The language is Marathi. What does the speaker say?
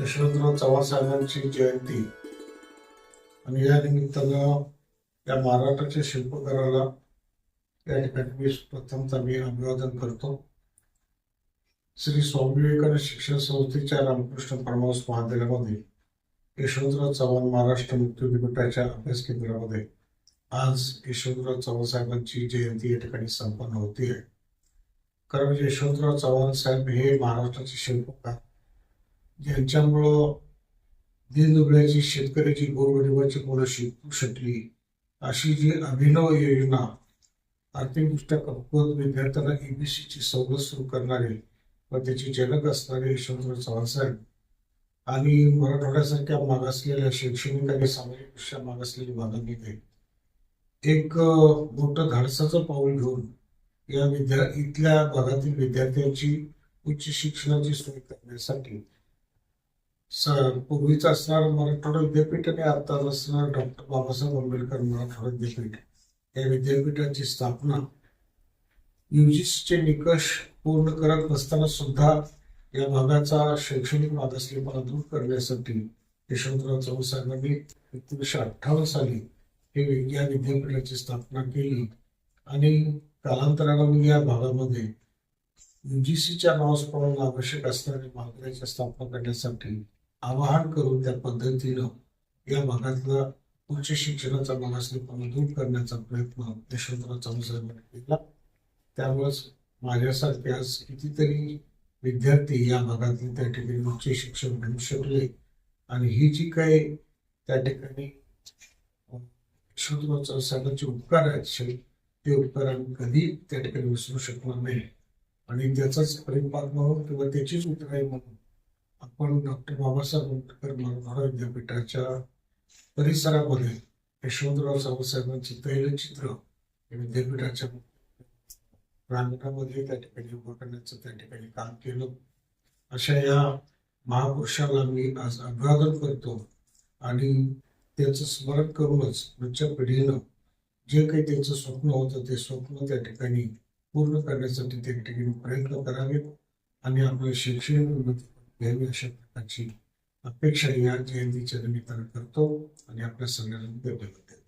यशवंतराव चव्हाण साहेबांची जयंती आणि या निमित्तानं या महाराष्ट्राच्या शिल्पकाराला या ठिकाणी मी प्रथमतः अभिवादन करतो. श्री स्वामी विवेकानंद शिक्षण संस्थेच्या रामकृष्ण परमहंस महाविद्यालयामध्ये यशवंतराव चव्हाण महाराष्ट्र मुक्ती विद्यापीठाच्या अभ्यास केंद्रामध्ये आज यशवंतराव चव्हाण साहेबांची जयंती या ठिकाणी संपन्न होती आहे. कारण यशवंतराव चव्हाण साहेब हे महाराष्ट्राचे शिल्पकार ज्यांच्यामुळं दीनदुबळ्याची शेतकऱ्याची गोरगरिबाची मुलं शिकू शकली अशी जी अभिनव योजना आर्थिकदृष्ट्या कमकुवत विद्यार्थ्यांना EBCची सवलत सुरू करणारे व त्याची जनक असणारे यशवंतराव चव्हाण साहेब आणि मराठवाड्यासारख्या मागासलेल्या शैक्षणिक आणि सामाजिकदृष्ट्या मागासलेल्या भागामध्ये एक मोठं धाडसाचं पाऊल घेऊन या इथल्या भागातील विद्यार्थ्यांची उच्च शिक्षणाची सोय करण्यासाठी पूर्वीचं असणारं मराठवाडा विद्यापीठ आणि आता असणारं डॉक्टर बाबासाहेब आंबेडकर मराठवाडा विद्यापीठ या विद्यापीठाची स्थापना UGCचे निकष पूर्ण करत नसताना सुद्धा या भागाचा शैक्षणिक मागासलेपणा दूर करण्यासाठी यशवंतराव चव्हाण साहेबांनी 1958 साली या विद्यापीठाची स्थापना केली आणि कालांतराने या भागामध्ये UGCच्या नावाप्रमाणे आवश्यक असणाऱ्या महाविद्यालयाची स्थापना करण्यासाठी आवाहन करून त्या पद्धतीनं या भागातला उच्च शिक्षणाचा मागासलेपणा दूर करण्याचा प्रयत्न यशवंतराव चव्हाण साहेबांनी केला. त्यामुळेच माझ्यासारखे आज कितीतरी विद्यार्थी या भागातले त्या ठिकाणी उच्च शिक्षण घेऊ शकले आणि ही जी काही त्या ठिकाणी यशवंतराव चव्हाण साहेबांचे उपकार आहेत ते उपकार आम्ही कधी त्या ठिकाणी विसरू शकणार नाही आणि त्याचाच परिपाक म्हणून किंवा त्याचीच उतराई म्हणून आपण डॉक्टर बाबासाहेब आंबेडकर मराठवाडा विद्यापीठाच्या परिसरामध्ये यशवंतराव चव्हाण साहेबांचे तैलचित्र विद्यापीठाच्या प्रांगणामध्ये त्या ठिकाणी उभं करण्याचं त्या ठिकाणी काम केलं. अशा या महापुरुषाला मी आज अभिवादन करतो आणि त्याचं स्मरण करूनच पुढच्या पिढीनं जे काही त्यांचं स्वप्न होतं ते स्वप्न त्या ठिकाणी पूर्ण करण्यासाठी त्या ठिकाणी प्रयत्न करावेत आणि आपलं शैक्षणिक उन्नती घ्यावी अशा प्रकारची अपेक्षा या जयंतीच्या निमित्तानं करतो आणि आपल्या सगळ्यांना धन्यवाद देतो.